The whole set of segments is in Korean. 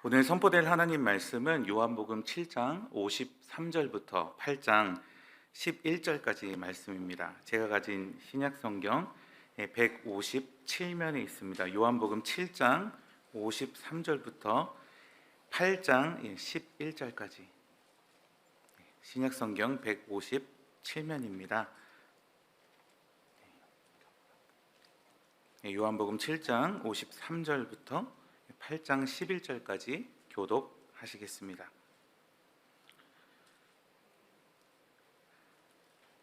오늘 선포될 하나님 말씀은 요한복음 7장 53절부터 8장 11절까지 말씀입니다. 제가 가진 신약 성경 157면에 있습니다. 요한복음 7장 53절부터 8장 11절까지 신약 성경 157면입니다. 요한복음 7장 53절부터 8장 11절까지 교독하시겠습니다.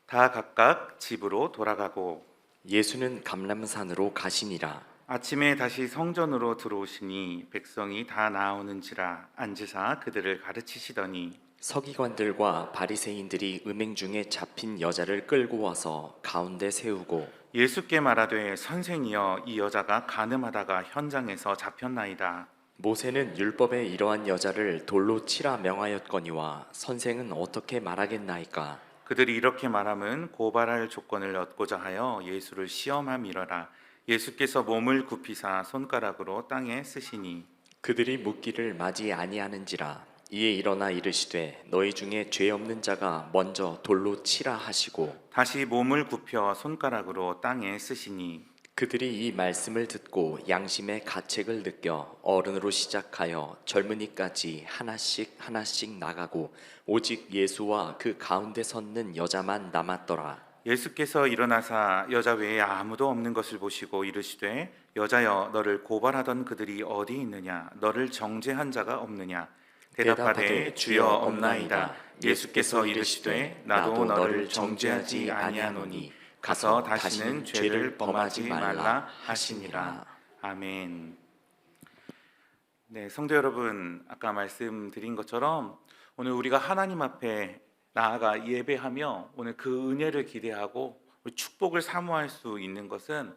다 각각 집으로 돌아가고 예수는 감람산으로 가시니라. 아침에 다시 성전으로 들어오시니 백성이 다 나오는지라 앉으사 그들을 가르치시더니 서기관들과 바리새인들이 음행 중에 잡힌 여자를 끌고 와서 가운데 세우고 예수께 말하되 선생이여 이 여자가 간음하다가 현장에서 잡혔나이다. 모세는 율법에 이러한 여자를 돌로 치라 명하였거니와 선생은 어떻게 말하겠나이까? 그들이 이렇게 말함은 고발할 조건을 얻고자 하여 예수를 시험함이러라. 예수께서 몸을 굽히사 손가락으로 땅에 쓰시니 그들이 묻기를 맞이 아니하는지라. 이에 일어나 이르시되 너희 중에 죄 없는 자가 먼저 돌로 치라 하시고 다시 몸을 굽혀 손가락으로 땅에 쓰시니 그들이 이 말씀을 듣고 양심의 가책을 느껴 어른으로 시작하여 젊은이까지 하나씩 하나씩 나가고 오직 예수와 그 가운데 섰는 여자만 남았더라. 예수께서 일어나사 여자 외에 아무도 없는 것을 보시고 이르시되 여자여 너를 고발하던 그들이 어디 있느냐 너를 정죄한 자가 없느냐 대답하되 주여 없나이다. 예수께서 이르시되 나도 너를 정죄하지 아니하노니 가서 다시는 죄를 범하지 말라 하시니라. 아멘. 네, 성도 여러분, 아까 말씀드린 것처럼 오늘 우리가 하나님 앞에 나아가 예배하며 오늘 그 은혜를 기대하고 축복을 사모할 수 있는 것은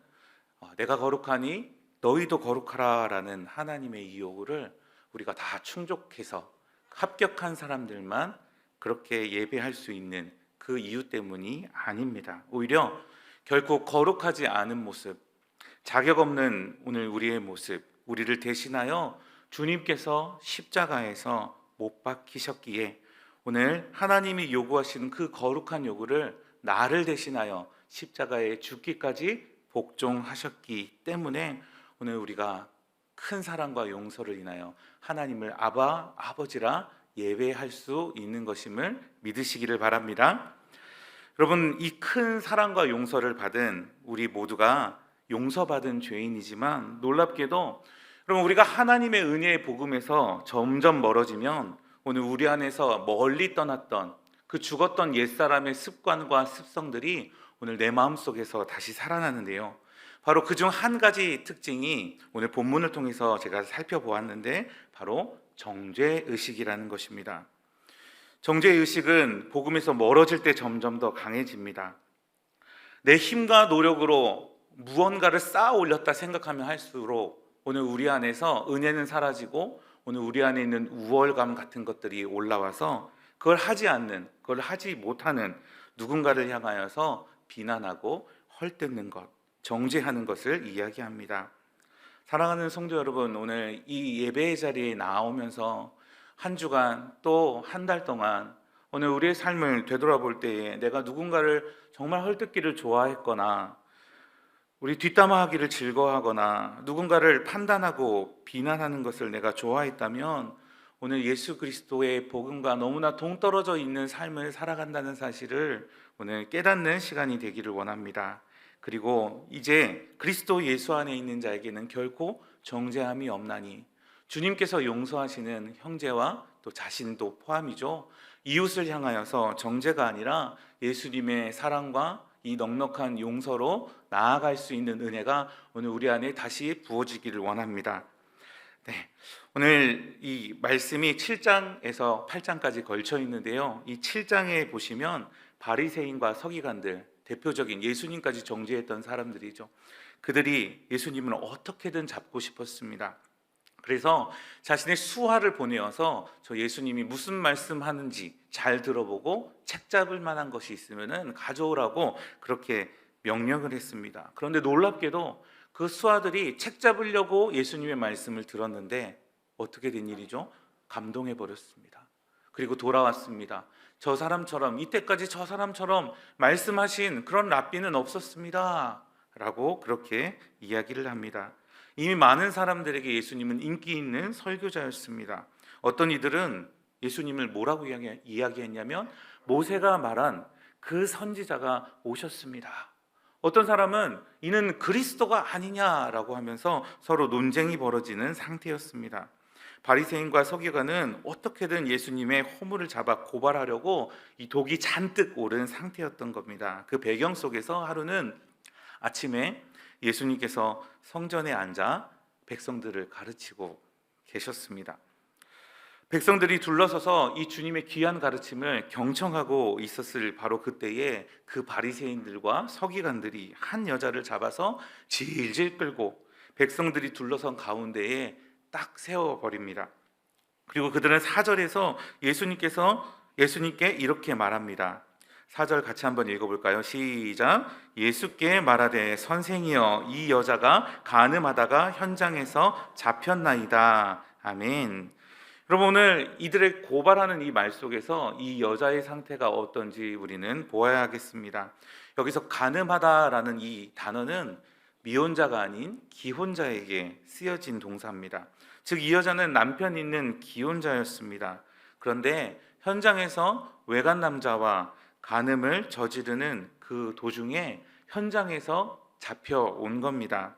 내가 거룩하니 너희도 거룩하라라는 하나님의 이 요구를 우리가 다 충족해서 합격한 사람들만 그렇게 예배할 수 있는 그 이유 때문이 아닙니다. 오히려 결코 거룩하지 않은 모습, 자격 없는 오늘 우리의 모습, 우리를 대신하여 주님께서 십자가에서 못 박히셨기에 오늘 하나님이 요구하시는 그 거룩한 요구를 나를 대신하여 십자가에 죽기까지 복종하셨기 때문에 오늘 우리가 큰 사랑과 용서를 인하여 하나님을 아바, 아버지라 예배할 수 있는 것임을 믿으시기를 바랍니다. 여러분, 이 큰 사랑과 용서를 받은 우리 모두가 용서받은 죄인이지만 놀랍게도 여러분 우리가 하나님의 은혜의 복음에서 점점 멀어지면 오늘 우리 안에서 멀리 떠났던 그 죽었던 옛사람의 습관과 습성들이 오늘 내 마음속에서 다시 살아나는데요. 바로 그중 한 가지 특징이 오늘 본문을 통해서 제가 살펴보았는데 바로 정죄의식이라는 것입니다. 정죄의식은 복음에서 멀어질 때 점점 더 강해집니다. 내 힘과 노력으로 무언가를 쌓아 올렸다 생각하면 할수록 오늘 우리 안에서 은혜는 사라지고 오늘 우리 안에 있는 우월감 같은 것들이 올라와서 그걸 하지 않는, 그걸 하지 못하는 누군가를 향하여서 비난하고 헐뜯는 것, 정죄하는 것을 이야기합니다. 사랑하는 성도 여러분, 오늘 이 예배의 자리에 나오면서 한 주간 또 한 달 동안 오늘 우리의 삶을 되돌아볼 때에 내가 누군가를 정말 헐뜯기를 좋아했거나 우리 뒷담화하기를 즐거워하거나 누군가를 판단하고 비난하는 것을 내가 좋아했다면 오늘 예수 그리스도의 복음과 너무나 동떨어져 있는 삶을 살아간다는 사실을 오늘 깨닫는 시간이 되기를 원합니다. 그리고 이제 그리스도 예수 안에 있는 자에게는 결코 정죄함이 없나니 주님께서 용서하시는 형제와 또 자신도 포함이죠. 이웃을 향하여서 정죄가 아니라 예수님의 사랑과 이 넉넉한 용서로 나아갈 수 있는 은혜가 오늘 우리 안에 다시 부어지기를 원합니다. 네, 오늘 이 말씀이 7장에서 8장까지 걸쳐 있는데요. 이 7장에 보시면 바리새인과 서기관들, 대표적인 예수님까지 정죄했던 사람들이죠. 그들이 예수님을 어떻게든 잡고 싶었습니다. 그래서 자신의 수하를 보내어서 저 예수님이 무슨 말씀하는지 잘 들어보고 책 잡을 만한 것이 있으면 가져오라고 그렇게 명령을 했습니다. 그런데 놀랍게도 그 수하들이 책 잡으려고 예수님의 말씀을 들었는데 어떻게 된 일이죠? 감동해 버렸습니다. 그리고 돌아왔습니다. 저 사람처럼, 이때까지 저 사람처럼 말씀하신 그런 랍비는 없었습니다 라고 그렇게 이야기를 합니다. 이미 많은 사람들에게 예수님은 인기 있는 설교자였습니다. 어떤 이들은 예수님을 뭐라고 이야기했냐면 모세가 말한 그 선지자가 오셨습니다. 어떤 사람은 이는 그리스도가 아니냐라고 하면서 서로 논쟁이 벌어지는 상태였습니다. 바리새인과 서기관은 어떻게든 예수님의 허물을 잡아 고발하려고 이 독이 잔뜩 오른 상태였던 겁니다. 그 배경 속에서 하루는 아침에 예수님께서 성전에 앉아 백성들을 가르치고 계셨습니다. 백성들이 둘러서서 이 주님의 귀한 가르침을 경청하고 있었을 바로 그때에 그 바리새인들과 서기관들이 한 여자를 잡아서 질질 끌고 백성들이 둘러선 가운데에 딱 세워버립니다. 그리고 그들은 4절에서 예수님께 이렇게 말합니다. 4절 같이 한번 읽어볼까요? 시작. 예수께 말하되 선생이여 이 여자가 간음하다가 현장에서 잡혔나이다. 아멘. 여러분, 오늘 이들의 고발하는 이 말 속에서 이 여자의 상태가 어떤지 우리는 보아야 하겠습니다. 여기서 간음하다라는 이 단어는 미혼자가 아닌 기혼자에게 쓰여진 동사입니다. 즉 이 여자는 남편 있는 기혼자였습니다. 그런데 현장에서 외간 남자와 간음을 저지르는 그 도중에 현장에서 잡혀온 겁니다.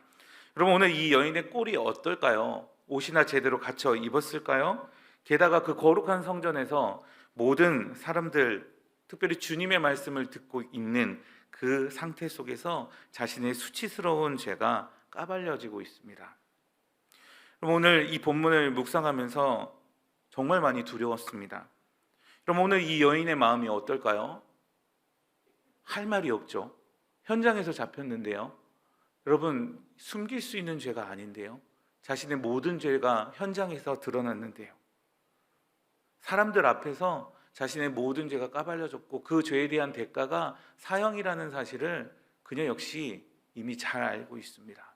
여러분, 오늘 이 여인의 꼴이 어떨까요? 옷이나 제대로 갖춰 입었을까요? 게다가 그 거룩한 성전에서 모든 사람들, 특별히 주님의 말씀을 듣고 있는 그 상태 속에서 자신의 수치스러운 죄가 까발려지고 있습니다. 그럼 오늘 이 본문을 묵상하면서 정말 많이 두려웠습니다. 그럼 오늘 이 여인의 마음이 어떨까요? 할 말이 없죠. 현장에서 잡혔는데요. 여러분, 숨길 수 있는 죄가 아닌데요. 자신의 모든 죄가 현장에서 드러났는데요. 사람들 앞에서 자신의 모든 죄가 까발려졌고 그 죄에 대한 대가가 사형이라는 사실을 그녀 역시 이미 잘 알고 있습니다.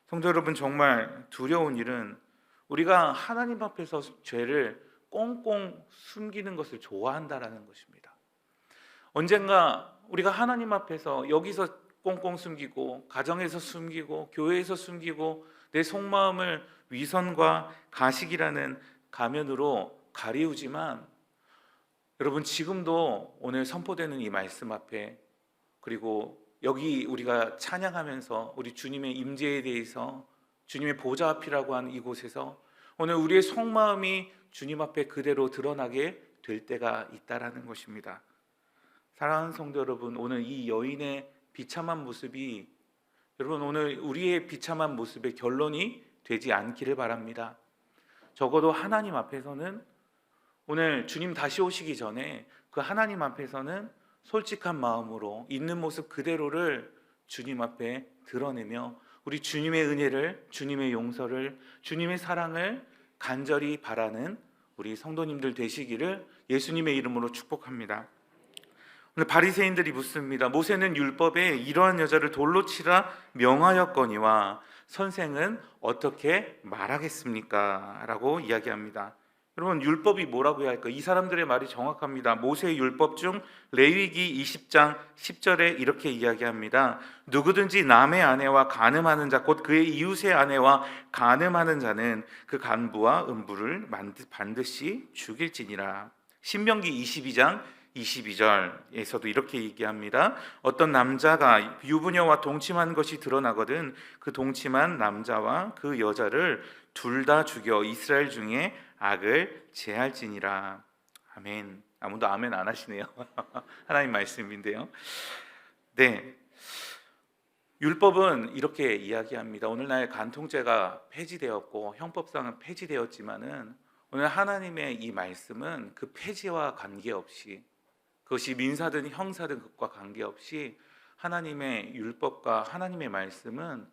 성도 여러분, 정말 두려운 일은 우리가 하나님 앞에서 죄를 꽁꽁 숨기는 것을 좋아한다라는 것입니다. 언젠가 우리가 하나님 앞에서 여기서 꽁꽁 숨기고 가정에서 숨기고 교회에서 숨기고 내 속마음을 위선과 가식이라는 가면으로 가리우지만 여러분, 지금도 오늘 선포되는 이 말씀 앞에, 그리고 여기 우리가 찬양하면서 우리 주님의 임재에 대해서 주님의 보좌 앞이라고 하는 이곳에서 오늘 우리의 속마음이 주님 앞에 그대로 드러나게 될 때가 있다라는 것입니다. 사랑하는 성도 여러분, 오늘 이 여인의 비참한 모습이 여러분 오늘 우리의 비참한 모습의 결론이 되지 않기를 바랍니다. 적어도 하나님 앞에서는 오늘 주님 다시 오시기 전에 그 하나님 앞에서는 솔직한 마음으로 있는 모습 그대로를 주님 앞에 드러내며 우리 주님의 은혜를, 주님의 용서를, 주님의 사랑을 간절히 바라는 우리 성도님들 되시기를 예수님의 이름으로 축복합니다. 오늘 바리새인들이 묻습니다. 모세는 율법에 이러한 여자를 돌로 치라 명하였거니와 선생은 어떻게 말하겠습니까? 라고 이야기합니다. 여러분, 율법이 뭐라고 해야 할까? 이 사람들의 말이 정확합니다. 모세의 율법 중 레위기 20장 10절에 이렇게 이야기합니다. 누구든지 남의 아내와 간음하는 자, 곧 그의 이웃의 아내와 간음하는 자는 그 간부와 음부를 반드시 죽일지니라. 신명기 22장 22절에서도 이렇게 얘기합니다. 어떤 남자가 유부녀와 동침한 것이 드러나거든 그 동침한 남자와 그 여자를 둘 다 죽여 이스라엘 중에 악을 제할지니라. 아멘. 아무도 아멘 안 하시네요. 하나님 말씀인데요. 네, 율법은 이렇게 이야기합니다. 오늘날 간통죄가 폐지되었고 형법상은 폐지되었지만은 오늘 하나님의 이 말씀은 그 폐지와 관계없이, 그것이 민사든 형사든 그것과 관계없이 하나님의 율법과 하나님의 말씀은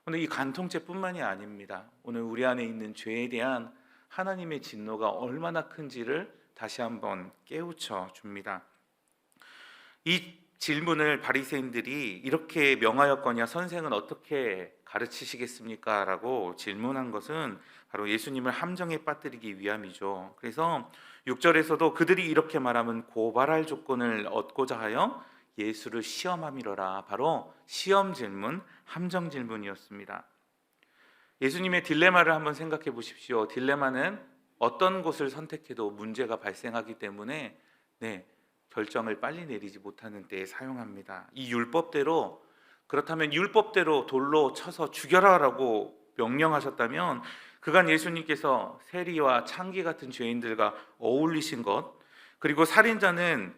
오늘 이 간통죄뿐만이 아닙니다. 오늘 우리 안에 있는 죄에 대한 하나님의 진노가 얼마나 큰지를 다시 한번 깨우쳐 줍니다. 이 질문을 바리새인들이 이렇게 명하였거냐 선생은 어떻게 가르치시겠습니까? 라고 질문한 것은 바로 예수님을 함정에 빠뜨리기 위함이죠. 그래서 6절에서도 그들이 이렇게 말하면 고발할 조건을 얻고자 하여 예수를 시험함이로라. 바로 시험 질문, 함정 질문이었습니다. 예수님의 딜레마를 한번 생각해 보십시오. 딜레마는 어떤 곳을 선택해도 문제가 발생하기 때문에 결정을 빨리 내리지 못하는 때에 사용합니다. 이 율법대로, 그렇다면 율법대로 돌로 쳐서 죽여라라고 명령하셨다면 그간 예수님께서 세리와 창기 같은 죄인들과 어울리신 것, 그리고 살인자는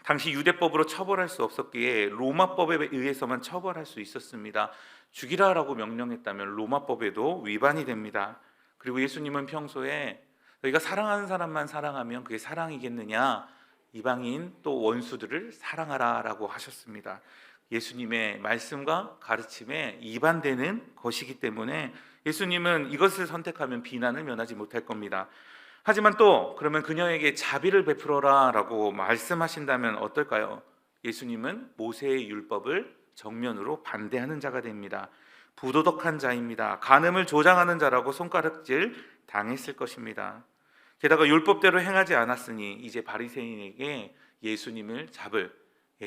당시 유대법으로 처벌할 수 없었기에 로마법에 의해서만 처벌할 수 있었습니다. 죽이라라고 명령했다면 로마법에도 위반이 됩니다. 그리고 예수님은 평소에 너희가 사랑하는 사람만 사랑하면 그게 사랑이겠느냐, 이방인 또 원수들을 사랑하라라고 하셨습니다. 예수님의 말씀과 가르침에 이반되는 것이기 때문에 예수님은 이것을 선택하면 비난을 면하지 못할 겁니다. 하지만 또 그러면 그녀에게 자비를 베풀어라라고 말씀하신다면 어떨까요? 예수님은 모세의 율법을 정면으로 반대하는 자가 됩니다. 부도덕한 자입니다. 간음을 조장하는 자라고 손가락질 당했을 것입니다. 게다가 율법대로 행하지 않았으니 이제 바리새인에게 예수님을 잡을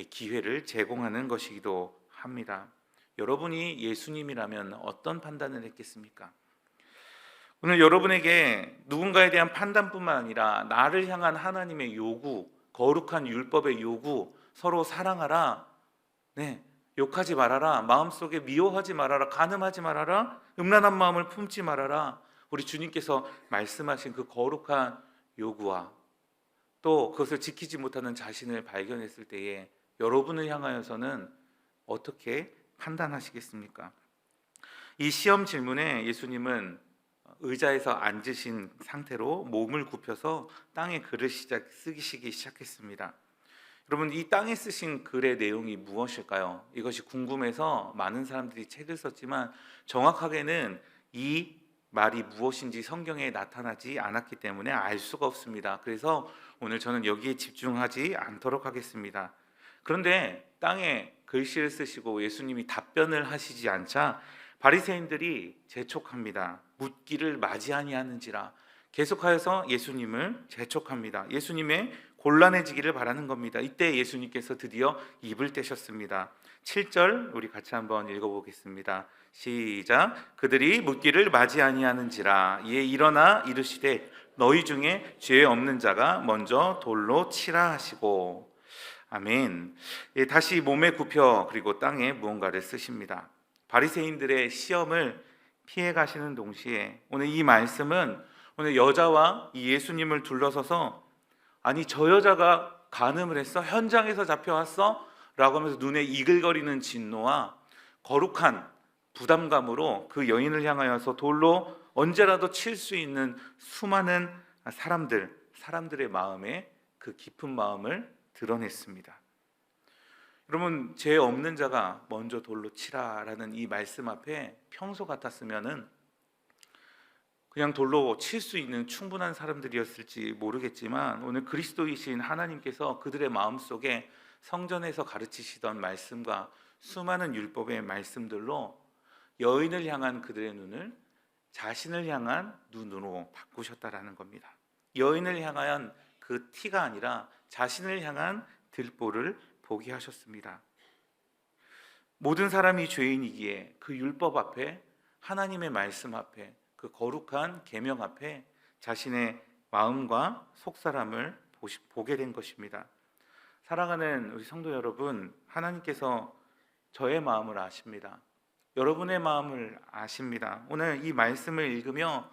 기회를 제공하는 것이기도 합니다. 여러분이 예수님이라면 어떤 판단을 했겠습니까? 오늘 여러분에게 누군가에 대한 판단뿐만 아니라 나를 향한 하나님의 요구, 거룩한 율법의 요구, 서로 사랑하라, 욕하지 말아라, 마음속에 미워하지 말아라, 간음하지 말아라, 음란한 마음을 품지 말아라, 우리 주님께서 말씀하신 그 거룩한 요구와 또 그것을 지키지 못하는 자신을 발견했을 때에 여러분을 향하여서는 어떻게 판단하시겠습니까? 이 시험 질문에 예수님은 의자에서 앉으신 상태로 몸을 굽혀서 땅에 글을 쓰기 시작했습니다. 여러분, 이 땅에 쓰신 글의 내용이 무엇일까요? 이것이 궁금해서 많은 사람들이 책을 썼지만 정확하게는 이 말이 무엇인지 성경에 나타나지 않았기 때문에 알 수가 없습니다. 그래서 오늘 저는 여기에 집중하지 않도록 하겠습니다. 그런데 땅에 글씨를 쓰시고 예수님이 답변을 하시지 않자 바리새인들이 재촉합니다. 묻기를 맞이 아니하는지라. 계속하여서 예수님을 재촉합니다. 예수님의 곤란해지기를 바라는 겁니다. 이때 예수님께서 드디어 입을 떼셨습니다. 7절 우리 같이 한번 읽어보겠습니다. 시작. 그들이 묻기를 맞이 아니하는지라. 이에 일어나 이르시되 너희 중에 죄 없는 자가 먼저 돌로 치라 하시고. 아멘. 다시 몸에 굽혀 그리고 땅에 무언가를 쓰십니다. 바리새인들의 시험을 피해 가시는 동시에 오늘 이 말씀은 오늘 여자와 이 예수님을 둘러서서 아니 저 여자가 간음을 했어? 현장에서 잡혀왔어? 라고 하면서 눈에 이글거리는 진노와 거룩한 부담감으로 그 여인을 향하여서 돌로 언제라도 칠 수 있는 수많은 사람들의 마음에 그 깊은 마음을 드러냈습니다. 여러분, 죄 없는 자가 먼저 돌로 치라라는 이 말씀 앞에 평소 같았으면은 그냥 돌로 칠 수 있는 충분한 사람들이었을지 모르겠지만 오늘 그리스도이신 하나님께서 그들의 마음속에 성전에서 가르치시던 말씀과 수많은 율법의 말씀들로 여인을 향한 그들의 눈을 자신을 향한 눈으로 바꾸셨다라는 겁니다. 여인을 향한 그 티가 아니라 자신을 향한 들보를 보게 하셨습니다. 모든 사람이 죄인이기에 그 율법 앞에, 하나님의 말씀 앞에, 그 거룩한 계명 앞에 자신의 마음과 속사람을 보게 된 것입니다. 사랑하는 우리 성도 여러분, 하나님께서 저의 마음을 아십니다. 여러분의 마음을 아십니다. 오늘 이 말씀을 읽으며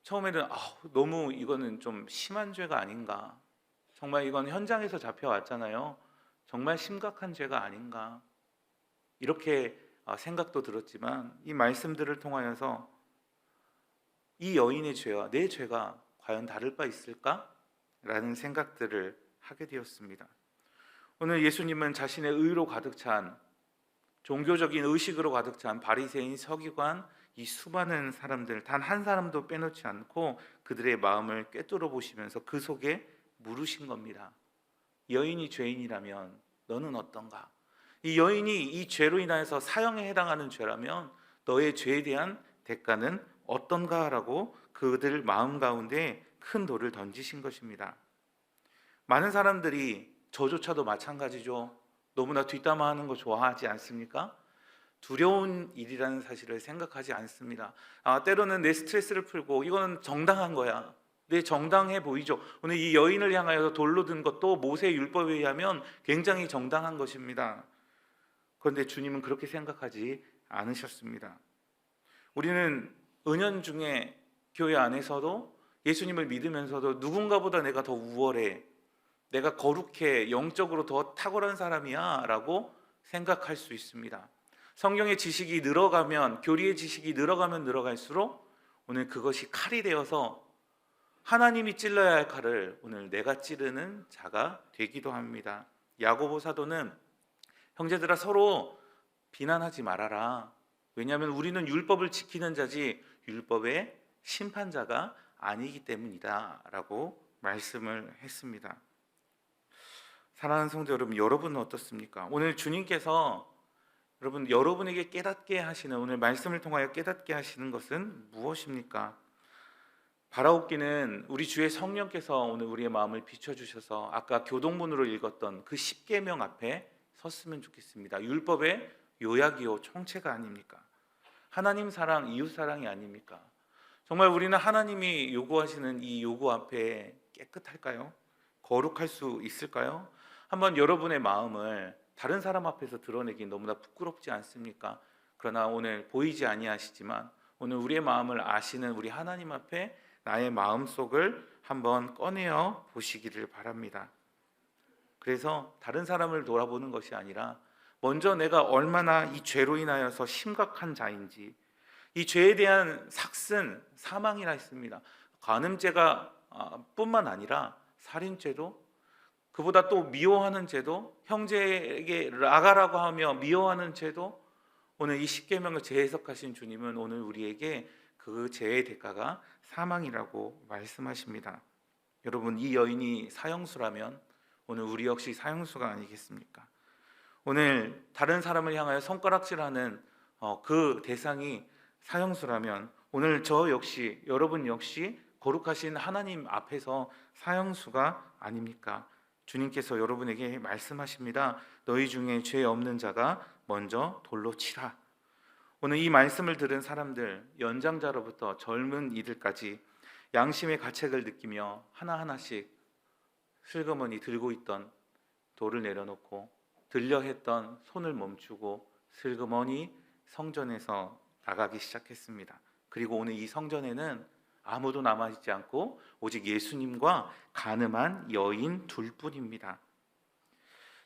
처음에는 너무 이거는 좀 심한 죄가 아닌가, 정말 이건 현장에서 잡혀왔잖아요, 정말 심각한 죄가 아닌가, 이렇게 생각도 들었지만 이 말씀들을 통하여서 이 여인의 죄와 내 죄가 과연 다를 바 있을까? 라는 생각들을 하게 되었습니다. 오늘 예수님은 자신의 의로 가득 찬, 종교적인 의식으로 가득 찬 바리새인, 서기관, 이 수많은 사람들 단 한 사람도 빼놓지 않고 그들의 마음을 꿰뚫어 보시면서 그 속에 물으신 겁니다. 여인이 죄인이라면 너는 어떤가? 이 여인이 이 죄로 인하여서 사형에 해당하는 죄라면 너의 죄에 대한 대가는 어떤가라고 그들 마음 가운데 큰 돌을 던지신 것입니다. 많은 사람들이 저조차도 마찬가지죠. 너무나 뒷담화하는 거 좋아하지 않습니까? 두려운 일이라는 사실을 생각하지 않습니다. 때로는 내 스트레스를 풀고 이거는 정당한 거야. 내 정당해 보이죠. 오늘 이 여인을 향하여 돌로 든 것도 모세 율법에 의하면 굉장히 정당한 것입니다. 그런데 주님은 그렇게 생각하지 않으셨습니다. 우리는 은연중에 교회 안에서도 예수님을 믿으면서도 누군가보다 내가 더 우월해, 내가 거룩해, 영적으로 더 탁월한 사람이야 라고 생각할 수 있습니다. 성경의 지식이 늘어가면, 교리의 지식이 늘어가면 늘어갈수록 오늘 그것이 칼이 되어서 하나님이 찔러야 할 칼을 오늘 내가 찌르는 자가 되기도 합니다. 야고보 사도는 형제들아 서로 비난하지 말아라. 왜냐하면 우리는 율법을 지키는 자지 율법의 심판자가 아니기 때문이다 라고 말씀을 했습니다. 사랑하는 성도 여러분, 여러분은 어떻습니까? 오늘 주님께서 여러분에게 깨닫게 하시는, 오늘 말씀을 통하여 깨닫게 하시는 것은 무엇입니까? 바라옵기는 우리 주의 성령께서 오늘 우리의 마음을 비춰주셔서 아까 교동문으로 읽었던 그 십계명 앞에 섰으면 좋겠습니다. 율법의 요약이요 총체가 아닙니까? 하나님 사랑, 이웃 사랑이 아닙니까? 정말 우리는 하나님이 요구하시는 이 요구 앞에 깨끗할까요? 거룩할 수 있을까요? 한번 여러분의 마음을 다른 사람 앞에서 드러내기 너무나 부끄럽지 않습니까? 그러나 오늘 보이지 아니하시지만 오늘 우리의 마음을 아시는 우리 하나님 앞에 나의 마음속을 한번 꺼내어 보시기를 바랍니다. 그래서 다른 사람을 돌아보는 것이 아니라 먼저 내가 얼마나 이 죄로 인하여서 심각한 자인지, 이 죄에 대한 삭슨, 사망이라 했습니다. 간음죄가 뿐만 아니라 살인죄도, 그보다 또 미워하는 죄도, 형제에게 라가라고 하며 미워하는 죄도, 오늘 이 십계명을 재해석하신 주님은 오늘 우리에게 그 죄의 대가가 사망이라고 말씀하십니다. 여러분, 이 여인이 사형수라면 오늘 우리 역시 사형수가 아니겠습니까? 오늘 다른 사람을 향하여 손가락질하는 그 대상이 사형수라면 오늘 저 역시, 여러분 역시 거룩하신 하나님 앞에서 사형수가 아닙니까? 주님께서 여러분에게 말씀하십니다. 너희 중에 죄 없는 자가 먼저 돌로 치라. 오늘 이 말씀을 들은 사람들, 연장자로부터 젊은 이들까지 양심의 가책을 느끼며 하나하나씩 슬그머니 들고 있던 돌을 내려놓고 들려 했던 손을 멈추고 슬그머니 성전에서 나가기 시작했습니다. 그리고 오늘 이 성전에는 아무도 남아있지 않고 오직 예수님과 간음한 여인 둘뿐입니다.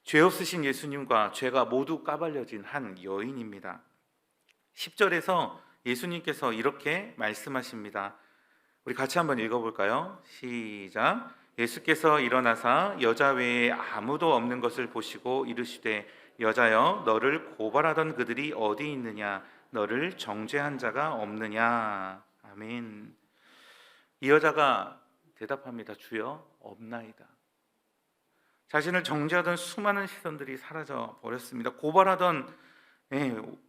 죄 없으신 예수님과 죄가 모두 까발려진 한 여인입니다. 10절에서 예수님께서 이렇게 말씀하십니다. 우리 같이 한번 읽어볼까요? 시작. 예수께서 일어나사 여자 외에 아무도 없는 것을 보시고 이르시되 여자여 너를 고발하던 그들이 어디 있느냐 너를 정죄한 자가 없느냐. 아멘. 이 여자가 대답합니다. 주여 없나이다. 자신을 정죄하던 수많은 시선들이 사라져 버렸습니다. 고발하던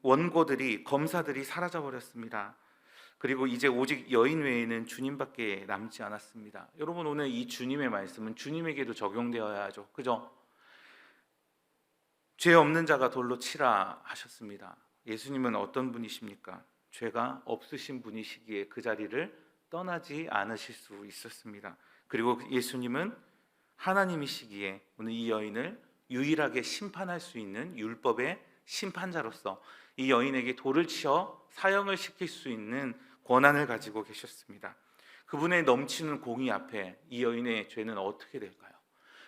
원고들이, 검사들이 사라져 버렸습니다. 그리고 이제 오직 여인 외에는 주님밖에 남지 않았습니다. 여러분, 오늘 이 주님의 말씀은 주님에게도 적용되어야 하죠. 그죠? 죄 없는 자가 돌로 치라 하셨습니다. 예수님은 어떤 분이십니까? 죄가 없으신 분이시기에 그 자리를 떠나지 않으실 수 있었습니다. 그리고 예수님은 하나님이시기에 오늘 이 여인을 유일하게 심판할 수 있는 율법의 심판자로서 이 여인에게 돌을 치어 사형을 시킬 수 있는 권한을 가지고 계셨습니다. 그분의 넘치는 공의 앞에 이 여인의 죄는 어떻게 될까요?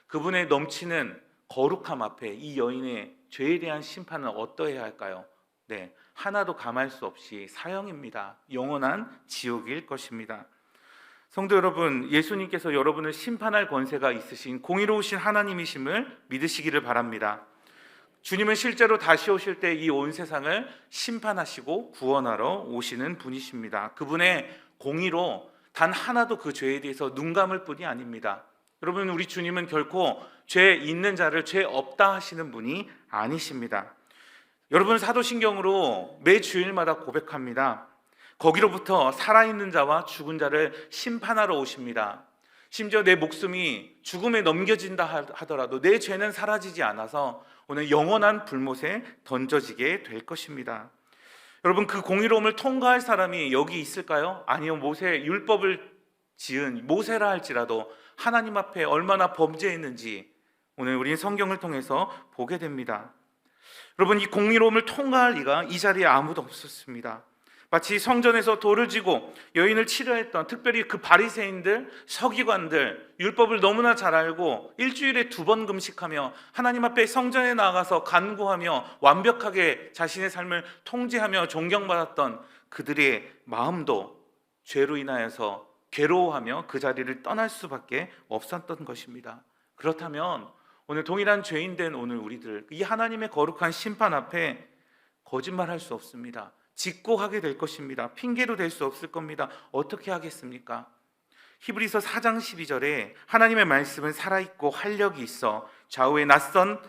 그분의 넘치는 거룩함 앞에 이 여인의 죄에 대한 심판은 어떠해야 할까요? 네, 하나도 감할 수 없이 사형입니다. 영원한 지옥일 것입니다. 성도 여러분, 예수님께서 여러분을 심판할 권세가 있으신 공의로우신 하나님이심을 믿으시기를 바랍니다. 주님은 실제로 다시 오실 때 이 온 세상을 심판하시고 구원하러 오시는 분이십니다. 그분의 공의로 단 하나도 그 죄에 대해서 눈 감을 뿐이 아닙니다. 여러분, 우리 주님은 결코 죄 있는 자를 죄 없다 하시는 분이 아니십니다. 여러분, 사도신경으로 매 주일마다 고백합니다. 거기로부터 살아있는 자와 죽은 자를 심판하러 오십니다. 심지어 내 목숨이 죽음에 넘겨진다 하더라도 내 죄는 사라지지 않아서 오늘 영원한 불못에 던져지게 될 것입니다. 여러분, 그 공의로움을 통과할 사람이 여기 있을까요? 아니요. 모세 율법을 지은 모세라 할지라도 하나님 앞에 얼마나 범죄했는지 오늘 우리는 성경을 통해서 보게 됩니다. 여러분, 이 공의로움을 통과할 리가 이 자리에 아무도 없었습니다. 마치 성전에서 돌을 쥐고 여인을 치료했던, 특별히 그 바리새인들, 서기관들, 율법을 너무나 잘 알고 일주일에 2번 금식하며 하나님 앞에 성전에 나아가서 간구하며 완벽하게 자신의 삶을 통제하며 존경받았던 그들의 마음도 죄로 인하여서 괴로워하며 그 자리를 떠날 수밖에 없었던 것입니다. 그렇다면 오늘 동일한 죄인 된 오늘 우리들, 이 하나님의 거룩한 심판 앞에 거짓말할 수 없습니다. 직고하게 될 것입니다. 핑계도 될 수 없을 겁니다. 어떻게 하겠습니까? 히브리서 4장 12절에 하나님의 말씀은 살아있고 활력이 있어 좌우에 날선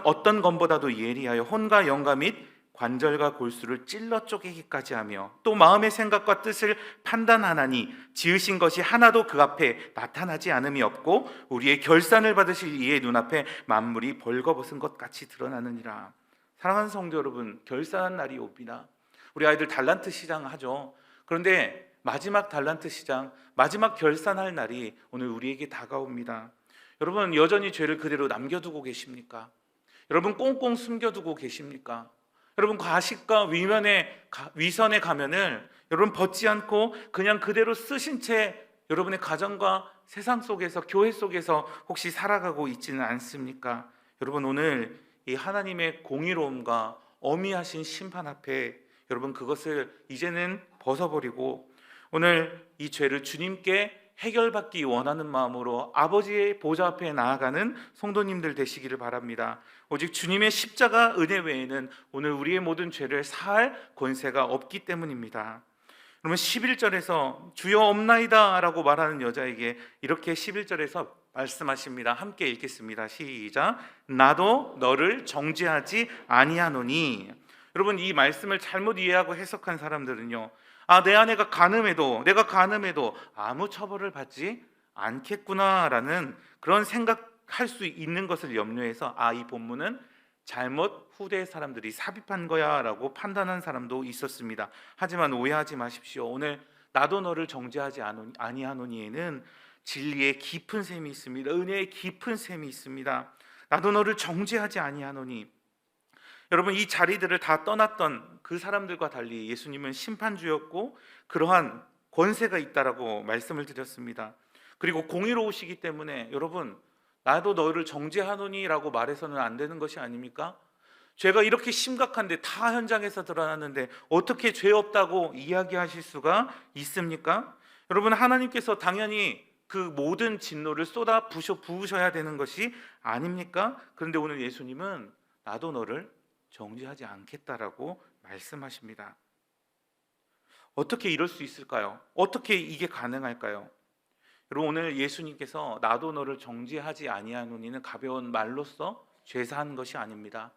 어떤 검보다도 예리하여 혼과 영과 및 관절과 골수를 찔러 쪼개기까지 하며 또 마음의 생각과 뜻을 판단하나니 지으신 것이 하나도 그 앞에 나타나지 않음이 없고 우리의 결산을 받으실 이의 눈앞에 만물이 벌거벗은 것 같이 드러나느니라. 사랑하는 성도 여러분, 결산한 날이 옵니다. 우리 아이들 달란트 시장 하죠. 그런데 마지막 달란트 시장, 마지막 결산할 날이 오늘 우리에게 다가옵니다. 여러분, 여전히 죄를 그대로 남겨두고 계십니까? 여러분, 꽁꽁 숨겨두고 계십니까? 여러분, 과식과 위선의 가면을 여러분 벗지 않고 그냥 그대로 쓰신 채 여러분의 가정과 세상 속에서, 교회 속에서 혹시 살아가고 있지는 않습니까? 여러분, 오늘 이 하나님의 공의로움과 어미하신 심판 앞에 여러분 그것을 이제는 벗어버리고 오늘 이 죄를 주님께 해결받기 원하는 마음으로 아버지의 보좌 앞에 나아가는 성도님들 되시기를 바랍니다. 오직 주님의 십자가 은혜 외에는 오늘 우리의 모든 죄를 사할 권세가 없기 때문입니다. 그러면 11절에서 주여 없나이다 라고 말하는 여자에게 이렇게 11절에서 말씀하십니다. 함께 읽겠습니다. 시작. 나도 너를 정죄하지 아니하노니. 여러분, 이 말씀을 잘못 이해하고 해석한 사람들은요, 내 아내가 내가 간음해도 아무 처벌을 받지 않겠구나라는 그런 생각할 수 있는 것을 염려해서 이 본문은 잘못 후대 사람들이 삽입한 거야 라고 판단한 사람도 있었습니다. 하지만 오해하지 마십시오. 오늘 나도 너를 정죄하지 아니하노니에는 진리의 깊은 셈이 있습니다. 은혜의 깊은 셈이 있습니다. 나도 너를 정죄하지 아니하노니. 여러분, 이 자리들을 다 떠났던 그 사람들과 달리 예수님은 심판주였고 그러한 권세가 있다라고 말씀을 드렸습니다. 그리고 공의로우시기 때문에 여러분, 나도 너를 정죄하노니 라고 말해서는 안 되는 것이 아닙니까? 죄가 이렇게 심각한데 다 현장에서 드러났는데 어떻게 죄 없다고 이야기하실 수가 있습니까? 여러분, 하나님께서 당연히 그 모든 진노를 쏟아 부으셔야 되는 것이 아닙니까? 그런데 오늘 예수님은 나도 너를 정죄하지 않겠다라고 말씀하십니다. 어떻게 이럴 수 있을까요? 어떻게 이게 가능할까요? 여러분, 오늘 예수님께서 나도 너를 정죄하지 아니하노니는 가벼운 말로써 죄사한 것이 아닙니다.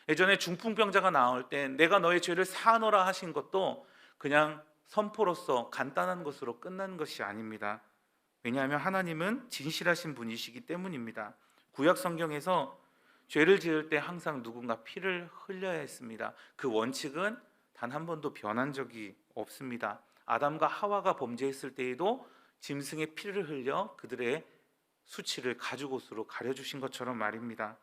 예전에 중풍병자가 나올 때 내가 너의 죄를 사하노라 하신 것도 그냥 선포로서 간단한 것으로 끝난 것이 아닙니다. 왜냐하면 하나님은 진실하신 분이시기 때문입니다. 구약 성경에서 죄를 지을 때 항상 누군가 피를 흘려야 했습니다. 그 원칙은 단 한 번도 변한 적이 없습니다. 아담과 하와가 범죄했을 때에도 짐승의 피를 흘려 그들의 수치를 가죽옷으로 가려주신 것처럼 말입니다.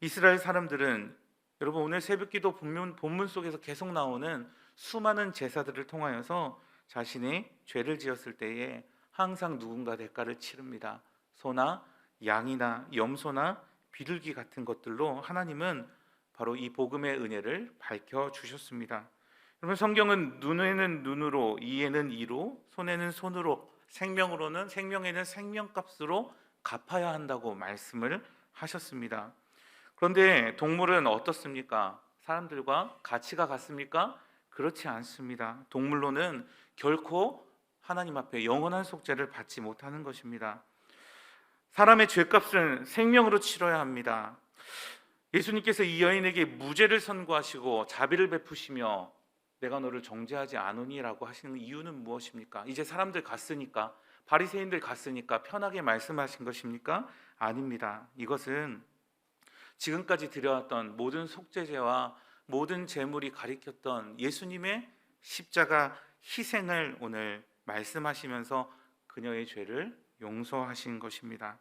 이스라엘 사람들은 여러분, 오늘 새벽기도 본문 속에서 계속 나오는 수많은 제사들을 통하여서 자신의 죄를 지었을 때에 항상 누군가 대가를 치릅니다. 소나 양이나 염소나 비둘기 같은 것들로 하나님은 바로 이 복음의 은혜를 밝혀주셨습니다. 여러분, 성경은 눈에는 눈으로, 이에는 이로, 손에는 손으로, 생명에는 생명값으로 갚아야 한다고 말씀을 하셨습니다. 그런데 동물은 어떻습니까? 사람들과 가치가 같습니까? 그렇지 않습니다. 동물로는 결코 하나님 앞에 영원한 속죄를 받지 못하는 것입니다. 사람의 죄값은 생명으로 치러야 합니다. 예수님께서 이 여인에게 무죄를 선고하시고 자비를 베푸시며 내가 너를 정죄하지 않으니라고 하시는 이유는 무엇입니까? 이제 사람들 갔으니까, 바리새인들 갔으니까 편하게 말씀하신 것입니까? 아닙니다. 이것은 지금까지 드려왔던 모든 속죄제와 모든 제물이 가리켰던 예수님의 십자가 희생을 오늘 말씀하시면서 그녀의 죄를 용서하신 것입니다.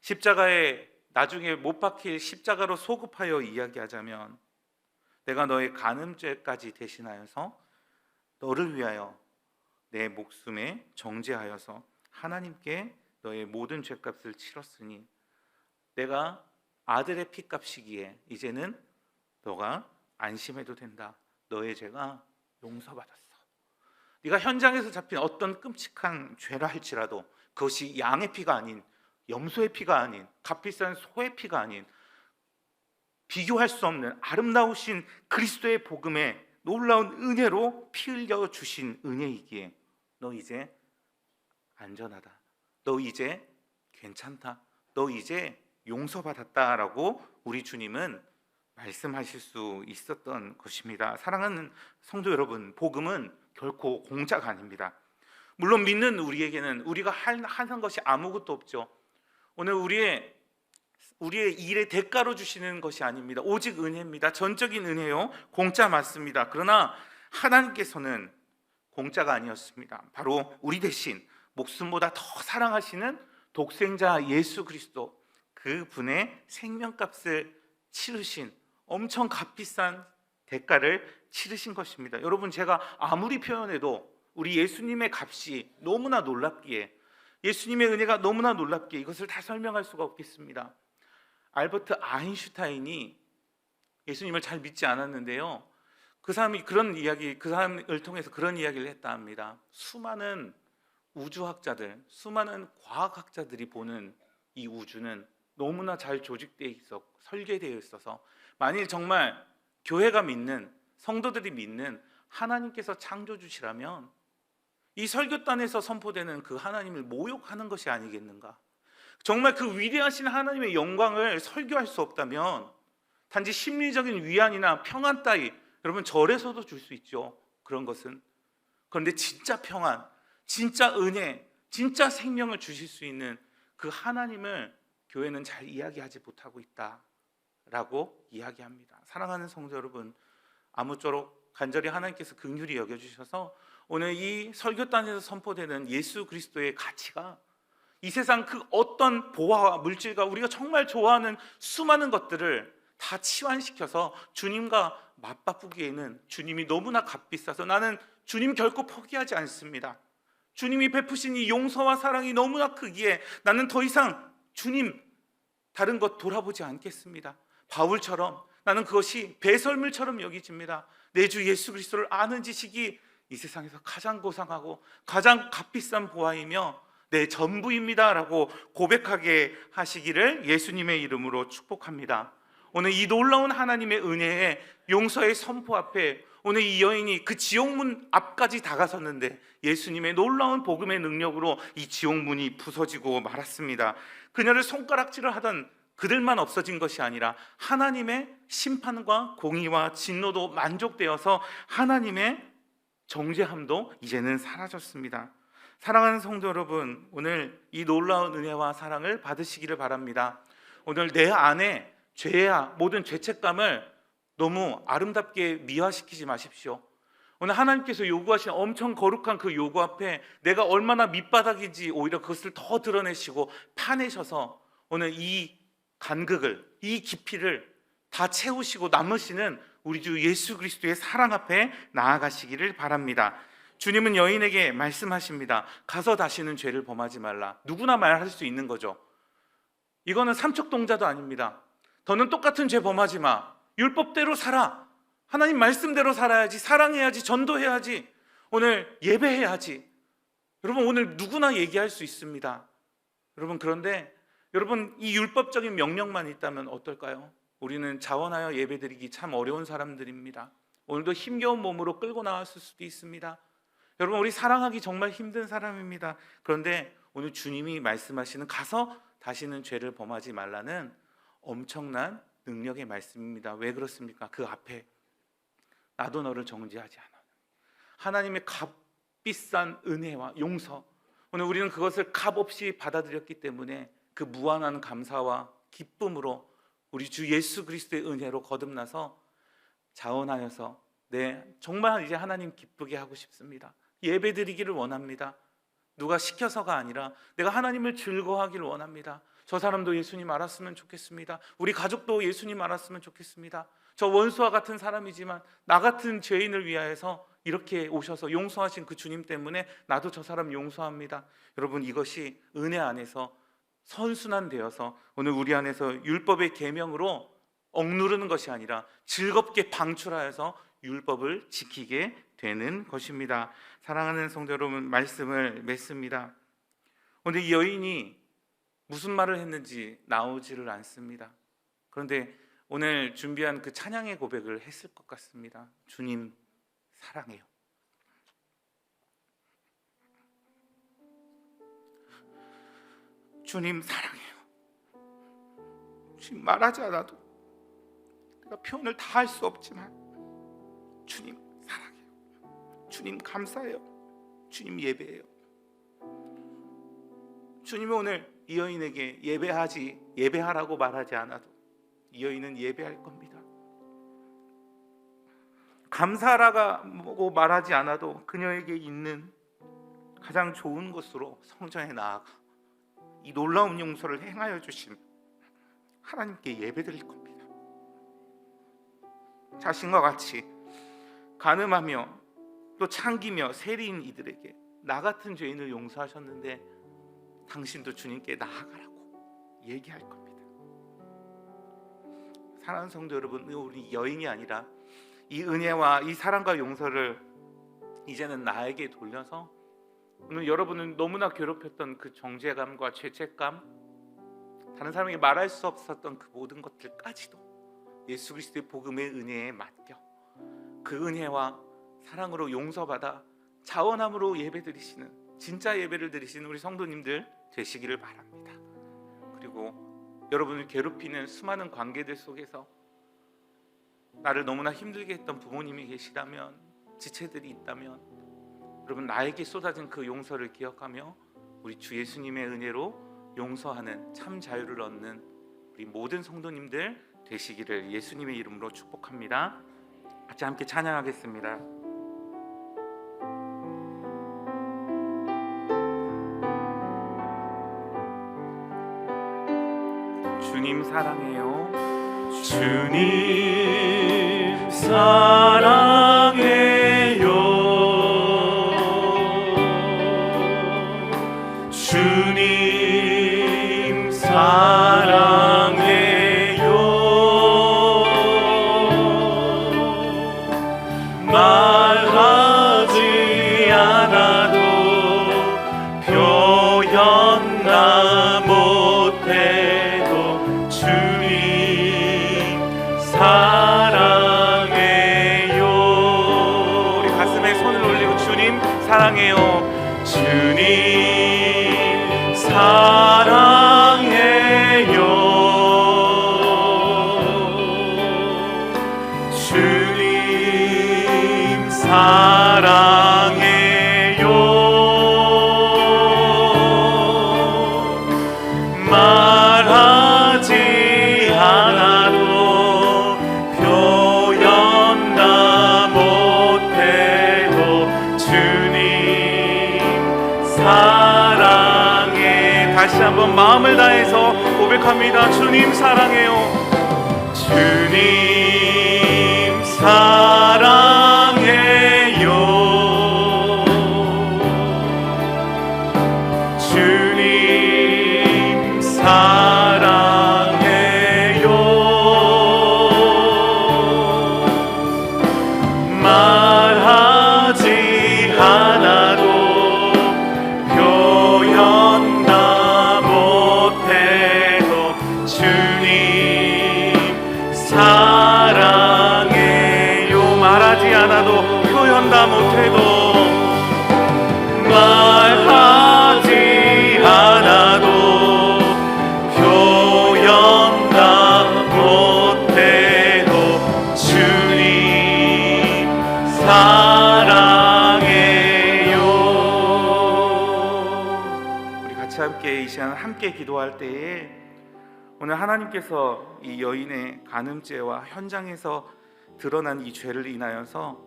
십자가에 나중에 못 박힐 십자가로 소급하여 이야기하자면, 내가 너의 간음죄까지 대신하여서 너를 위하여 내 목숨에 정죄하여서 하나님께 너의 모든 죄값을 치렀으니 내가 아들의 피값이기에 이제는 너가 안심해도 된다. 너의 죄가 용서받았어. 네가 현장에서 잡힌 어떤 끔찍한 죄라 할지라도 그것이 양의 피가 아닌, 염소의 피가 아닌, 값비싼 소의 피가 아닌, 비교할 수 없는 아름다우신 그리스도의 복음에 놀라운 은혜로 피 흘려 주신 은혜이기에 너 이제 안전하다. 너 이제 괜찮다. 너 이제 용서받았다라고 우리 주님은 말씀하실 수 있었던 것입니다. 사랑하는 성도 여러분, 복음은 결코 공짜가 아닙니다. 물론 믿는 우리에게는 우리가 하는 것이 아무것도 없죠. 오늘 우리의 일의 대가로 주시는 것이 아닙니다. 오직 은혜입니다. 전적인 은혜요, 공짜 맞습니다. 그러나 하나님께서는 공짜가 아니었습니다. 바로 우리 대신 목숨보다 더 사랑하시는 독생자 예수 그리스도, 그분의 생명값을 치르신, 엄청 값비싼 대가를 치르신 것입니다. 여러분, 제가 아무리 표현해도 우리 예수님의 값이 너무나 놀랍기에, 예수님의 은혜가 너무나 놀랍기에 이것을 다 설명할 수가 없겠습니다. 알버트 아인슈타인이 예수님을 잘 믿지 않았는데요, 그 사람을 통해서 그런 이야기를 했다 합니다. 수많은 우주학자들, 수많은 과학학자들이 보는 이 우주는 너무나 잘 조직되어 있어, 설계되어 있어서 만일 정말 교회가 믿는, 성도들이 믿는 하나님께서 창조주시라면 이 설교단에서 선포되는 그 하나님을 모욕하는 것이 아니겠는가? 정말 그 위대하신 하나님의 영광을 설교할 수 없다면 단지 심리적인 위안이나 평안 따위, 여러분 절에서도 줄 수 있죠, 그런 것은. 그런데 진짜 평안, 진짜 은혜, 진짜 생명을 주실 수 있는 그 하나님을 교회는 잘 이야기하지 못하고 있다라고 이야기합니다. 사랑하는 성도 여러분, 아무쪼록 간절히 하나님께서 긍휼히 여겨주셔서 오늘 이 설교단에서 선포되는 예수 그리스도의 가치가 이 세상 그 어떤 보화와 물질과 우리가 정말 좋아하는 수많은 것들을 다 치환시켜서 주님과 맞바꾸기에는 주님이 너무나 값비싸서 나는 주님 결코 포기하지 않습니다. 주님이 베푸신 이 용서와 사랑이 너무나 크기에 나는 더 이상 주님 다른 것 돌아보지 않겠습니다. 바울처럼 나는 그것이 배설물처럼 여기집니다. 내 주 예수 그리스도를 아는 지식이 이 세상에서 가장 고상하고 가장 값비싼 보화이며 내 전부입니다 라고 고백하게 하시기를 예수님의 이름으로 축복합니다. 오늘 이 놀라운 하나님의 은혜의 용서의 선포 앞에 오늘 이 여인이 그 지옥문 앞까지 다가섰는데 예수님의 놀라운 복음의 능력으로 이 지옥문이 부서지고 말았습니다. 그녀를 손가락질을 하던 그들만 없어진 것이 아니라 하나님의 심판과 공의와 진노도 만족되어서 하나님의 정죄함도 이제는 사라졌습니다. 사랑하는 성도 여러분, 오늘 이 놀라운 은혜와 사랑을 받으시기를 바랍니다. 오늘 내 안에 죄야 모든 죄책감을 너무 아름답게 미화시키지 마십시오. 오늘 하나님께서 요구하신 엄청 거룩한 그 요구 앞에 내가 얼마나 밑바닥인지 오히려 그것을 더 드러내시고 파내셔서 오늘 이 간극을, 이 깊이를 다 채우시고 남으시는 우리 주 예수 그리스도의 사랑 앞에 나아가시기를 바랍니다. 주님은 여인에게 말씀하십니다. 가서 다시는 죄를 범하지 말라. 누구나 말할 수 있는 거죠. 이거는 삼척동자도 아닙니다. 더는 똑같은 죄 범하지 마. 율법대로 살아. 하나님 말씀대로 살아야지. 사랑해야지. 전도해야지. 오늘 예배해야지. 여러분, 오늘 누구나 얘기할 수 있습니다. 여러분, 그런데 여러분, 이 율법적인 명령만 있다면 어떨까요? 우리는 자원하여 예배드리기 참 어려운 사람들입니다. 오늘도 힘겨운 몸으로 끌고 나왔을 수도 있습니다. 여러분, 우리 사랑하기 정말 힘든 사람입니다. 그런데 오늘 주님이 말씀하시는 가서 다시는 죄를 범하지 말라는 엄청난 능력의 말씀입니다. 왜 그렇습니까? 그 앞에 나도 너를 정죄하지 않아. 하나님의 값비싼 은혜와 용서, 오늘 우리는 그것을 값없이 받아들였기 때문에 그 무한한 감사와 기쁨으로 우리 주 예수 그리스도의 은혜로 거듭나서 자원하여서 정말 이제 하나님 기쁘게 하고 싶습니다. 예배드리기를 원합니다. 누가 시켜서가 아니라 내가 하나님을 즐거워하기를 원합니다. 저 사람도 예수님 알았으면 좋겠습니다. 우리 가족도 예수님 알았으면 좋겠습니다. 저 원수와 같은 사람이지만 나 같은 죄인을 위하여서 이렇게 오셔서 용서하신 그 주님 때문에 나도 저 사람 용서합니다. 여러분, 이것이 은혜 안에서 선순환되어서 오늘 우리 안에서 율법의 계명으로 억누르는 것이 아니라 즐겁게 방출하여서 율법을 지키게 되는 것입니다. 사랑하는 성도 여러분, 말씀을 맺습니다. 오늘 이 여인이 무슨 말을 했는지 나오지를 않습니다. 그런데 오늘 준비한 그 찬양의 고백을 했을 것 같습니다. 주님 사랑해요. 주님 사랑해요. 주님 말하지 않아도 내가 표현을 다 할 수 없지만 주님 사랑해요. 주님 감사해요. 주님 예배해요. 주님은 오늘 이 여인에게 예배하라고 말하지 않아도 이 여인은 예배할 겁니다. 감사하라고 말하지 않아도 그녀에게 있는 가장 좋은 것으로 성전에 나아가 이 놀라운 용서를 행하여 주신 하나님께 예배드릴 겁니다. 자신과 같이 간음하며 또 창기며 세리인 이들에게 나 같은 죄인을 용서하셨는데 당신도 주님께 나아가라고 얘기할 겁니다. 사랑하는 성도 여러분, 우리 여인이 아니라 이 은혜와 이 사랑과 용서를 이제는 나에게 돌려서 오늘 여러분은 너무나 괴롭혔던 그 정죄감과 죄책감, 다른 사람에게 말할 수 없었던 그 모든 것들까지도 예수 그리스도의 복음의 은혜에 맡겨 그 은혜와 사랑으로 용서받아 자원함으로 예배드리시는, 진짜 예배를 드리시는 우리 성도님들 되시기를 바랍니다. 그리고 여러분을 괴롭히는 수많은 관계들 속에서 나를 너무나 힘들게 했던 부모님이 계시다면, 지체들이 있다면, 여러분 나에게 쏟아진 그 용서를 기억하며 우리 주 예수님의 은혜로 용서하는 참 자유를 얻는 우리 모든 성도님들 되시기를 예수님의 이름으로 축복합니다. 같이 함께 찬양하겠습니다. 주님 사랑해요. 주님 사랑해요. 주님 사랑해요. 말하지 않아도 표현나 못해도 주님 사랑해요. 우리 가슴에 손을 올리고 주님 사랑해요. 주님 사랑해요. 주님 사랑해요. 말하지 않아도 표현다 못해도 주님 사랑해. 다시 한번 마음을 다해서 고백합니다. 주님 사랑해요. 주님 사랑해요. 주님 사랑해요. 말하지 않아도 표현다 못해도 주님 사랑해요. 같이 함께 이 시간 함께 기도할 때에 오늘 하나님께서 이 여인의 간음죄와 현장에서 드러난 이 죄를 인하여서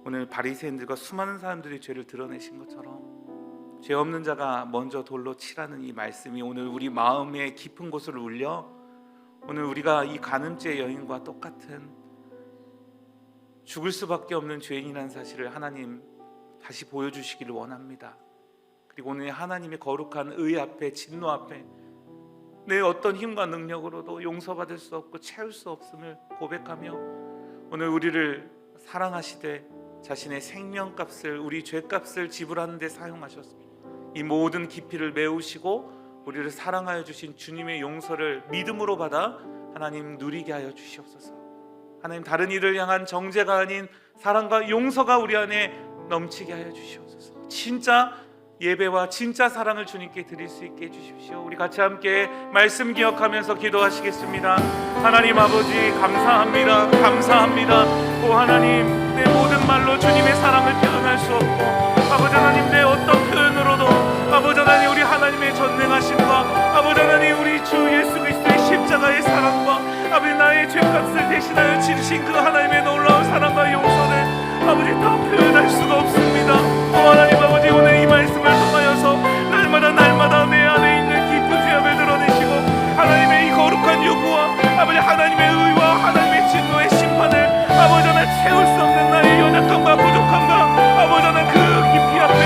오늘 바리새인들과 수많은 사람들이 죄를 드러내신 것처럼 죄 없는 자가 먼저 돌로 치라는 이 말씀이 오늘 우리 마음의 깊은 곳을 울려 오늘 우리가 이 간음죄 여인과 똑같은 죽을 수밖에 없는 죄인이라는 사실을 하나님 다시 보여주시기를 원합니다. 그리고 오늘 하나님의 거룩한 의 앞에, 진노 앞에 내 어떤 힘과 능력으로도 용서받을 수 없고 채울 수 없음을 고백하며 오늘 우리를 사랑하시되 자신의 생명값을, 우리 죄값을 지불하는 데 사용하셨습니다. 이 모든 깊이를 메우시고 우리를 사랑하여 주신 주님의 용서를 믿음으로 받아 하나님 누리게 하여 주시옵소서. 하나님, 다른 이를 향한 정죄가 아닌 사랑과 용서가 우리 안에 넘치게 하여 주시옵소서. 진짜 예배와 진짜 사랑을 주님께 드릴 수 있게 해주십시오. 우리 같이 함께 말씀 기억하면서 기도하시겠습니다. 하나님 아버지, 감사합니다. 감사합니다. 오 하나님, 내 모든 말로 주님의 사랑을 표현할 수 없고 아버지 하나님, 내 어떤 표현으로도 아버지 하나님, 우리 하나님의 전능하심과 아버지 하나님, 우리 주 예수 그리스도의 십자가의 사랑과 아버지 나의 죄값을 대신하여 치르신 그 하나님의 놀라운 사랑과 용서를 아버지 다 표현할 수가 없습니다. 오 하나님 아버지, 오늘 이 말씀을 통하여서 날마다 내 안에 있는 깊은 죄악을 드러내시고 하나님의 이 거룩한 요구와 아버지 하나님의 의와 하나님의 진노의 심판을 아버지 하나 채울 수 없는 나의 연약함과 부족함과 아버지 하나 그 깊이 앞에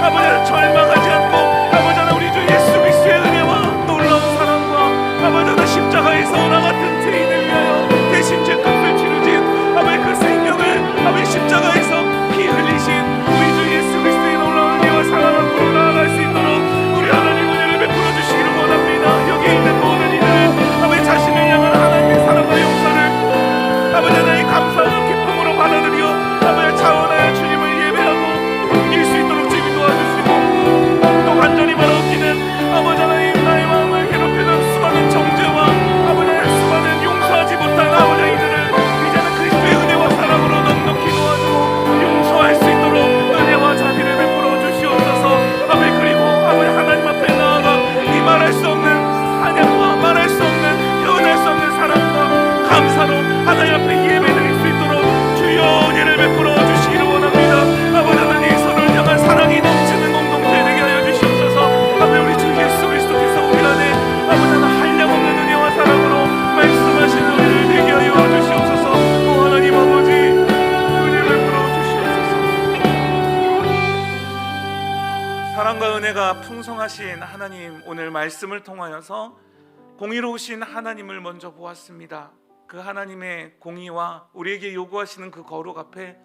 아버지 하나 절망하지 않고 아버지 하나 우리 주 예수 그리스도의 은혜와 놀라운 사랑과 아버지 하나 십자가에서 나 같은 죄인을 위하여 대신 죄값을 치르신 아버지 그 생명을 아버지 십자가에서 피 흘리신 우리 주 예수 그리스도의 놀라운 은혜와 사랑 앞으로 나아갈 수 있도록 우리 하나님 은혜를 베풀어 주시기를 원합니다. 여기 있는 모든 이들은 아버지 자신을 향한 하나님의 사랑과 용서를 아버지 하나님 감사와 기쁨으로 받아들여 아버지 차원하여 주님을 예배하고 이길 수 있도록 주님이 도와주시고 또 완전히 바라옵기는 아버지 하나님, 나의 마음을 괴롭히는 수많은 정죄와 아버지 하나님 수많은 용서하지 못한 아버지 이들을 이제는 그리스도의 은혜와 사랑으로 넉넉히 도와주고 용서할 수 있도록 은혜와 자비를 베풀어 주시옵소서. 아버지, 그리고 아버지 하나님 앞에 나아가 이 말할 수 없는 사냥과 말할 수 없는 표현할 수 없는 사랑과 감사로 하나님 앞에 예배드릴 수 있도록 주여 은혜를 베풀어 주시기를 원합니다. 아버지 하나님, 서로를 향한 사랑이 넘치는 공동체 되게 하여 주시옵소서. 아버지, 우리 주 예수 그리스도께서 우리 안에 아버지 하나 한량없는 은혜와 사랑으로 말씀하시는 은혜를 되게 하여 주시옵소서. 오 하나님 아버지, 은혜를 베풀어 주시옵소서. 사랑과 은혜가 풍성하신 하나님, 오늘 말씀을 통하여서 공의로우신 하나님을 먼저 보았습니다. 그 하나님의 공의와 우리에게 요구하시는 그 거룩 앞에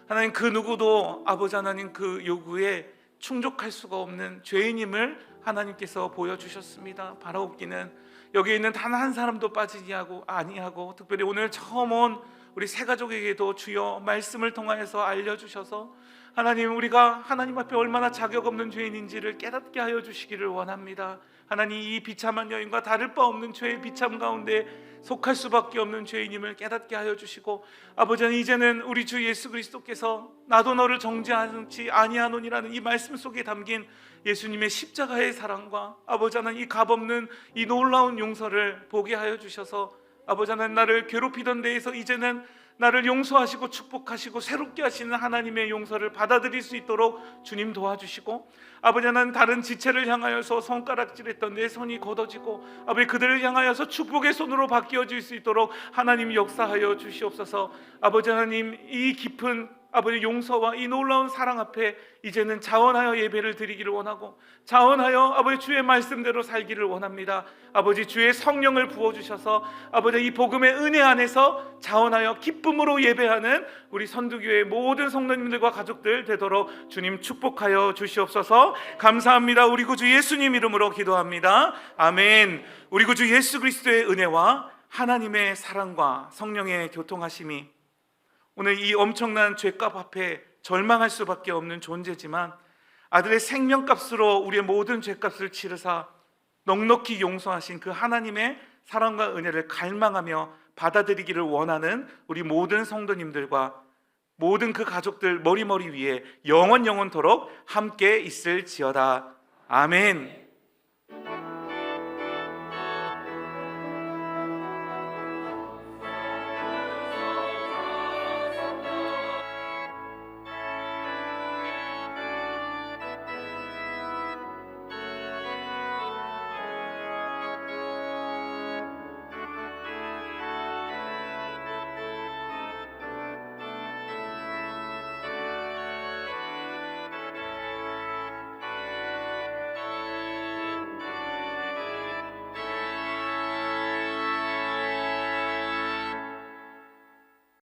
하나님, 그 누구도 아버지 하나님 그 요구에 충족할 수가 없는 죄인임을 하나님께서 보여주셨습니다. 바라옵기는 여기 있는 단 한 사람도 빠지지 아니하고 특별히 오늘 처음 온 우리 새 가족에게도 주여 말씀을 통하여서 알려주셔서 하나님, 우리가 하나님 앞에 얼마나 자격 없는 죄인인지를 깨닫게 하여 주시기를 원합니다. 하나님, 이 비참한 여인과 다를 바 없는 죄의 비참 가운데 속할 수밖에 없는 죄인임을 깨닫게 하여 주시고 아버지, 이제는 우리 주 예수 그리스도께서 나도 너를 정죄하지 아니하노니라는 이 말씀 속에 담긴 예수님의 십자가의 사랑과 아버지 하나님 이 값없는 이 놀라운 용서를 보게 하여 주셔서 아버지 하나님, 나를 괴롭히던 데에서 이제는 나를 용서하시고 축복하시고 새롭게 하시는 하나님의 용서를 받아들일 수 있도록 주님 도와주시고 아버지 하나님, 다른 지체를 향하여서 손가락질했던 내 손이 걷어지고 아버지 그들을 향하여서 축복의 손으로 바뀌어질 수 있도록 하나님 역사하여 주시옵소서. 아버지 하나님, 이 깊은 아버지 용서와 이 놀라운 사랑 앞에 이제는 자원하여 예배를 드리기를 원하고 자원하여 아버지 주의 말씀대로 살기를 원합니다. 아버지 주의 성령을 부어주셔서 아버지 이 복음의 은혜 안에서 자원하여 기쁨으로 예배하는 우리 선두교회 모든 성도님들과 가족들 되도록 주님 축복하여 주시옵소서. 감사합니다. 우리 구주 예수님 이름으로 기도합니다. 아멘. 우리 구주 예수 그리스도의 은혜와 하나님의 사랑과 성령의 교통하심이 오늘 이 엄청난 죄값 앞에 절망할 수밖에 없는 존재지만 아들의 생명값으로 우리의 모든 죄값을 치르사 넉넉히 용서하신 그 하나님의 사랑과 은혜를 갈망하며 받아들이기를 원하는 우리 모든 성도님들과 모든 그 가족들 머리 위에 영원토록 함께 있을지어다. 아멘.